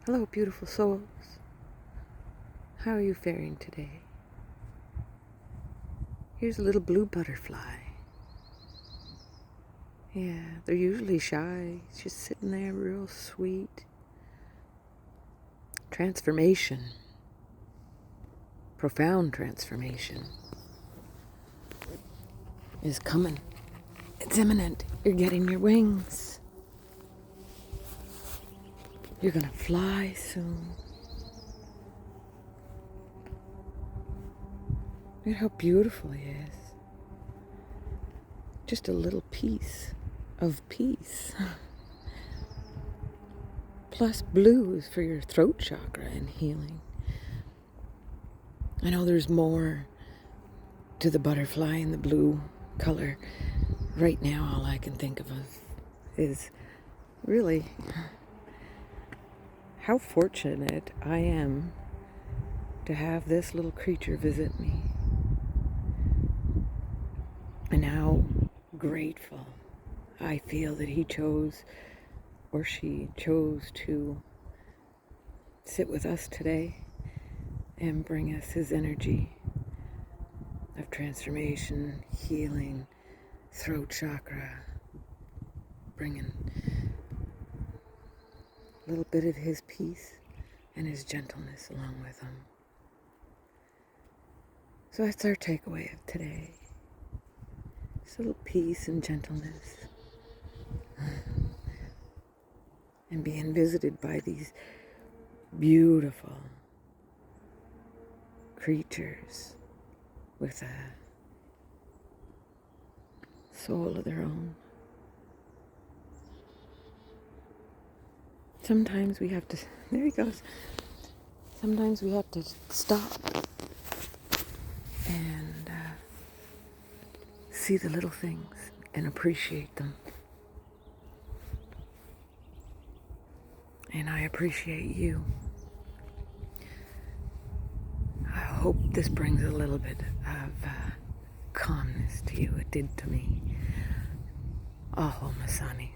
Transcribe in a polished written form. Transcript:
Hello, beautiful souls. How are you faring today? Here's a little blue butterfly. Yeah, they're usually shy. It's just sitting there real sweet. Transformation. Profound transformation is coming. It's imminent. You're getting your wings. You're gonna fly soon. Look at how beautiful he is. Just a little piece of peace. Plus blues for your throat chakra and healing. I know there's more to the butterfly in the blue color. Right now, all I can think of is really how fortunate I am to have this little creature visit me. And how grateful I feel that he chose or she chose to sit with us today and bring us his energy of transformation, healing, throat chakra, bringing a little bit of his peace and his gentleness along with him. So that's our takeaway of today. Just a little peace and gentleness. And being visited by these beautiful creatures with a soul of their own. Sometimes we have to, there he goes. Sometimes we have to stop and see the little things and appreciate them. And I appreciate you. I hope this brings a little bit of calmness to you. It did to me. Aho Masani.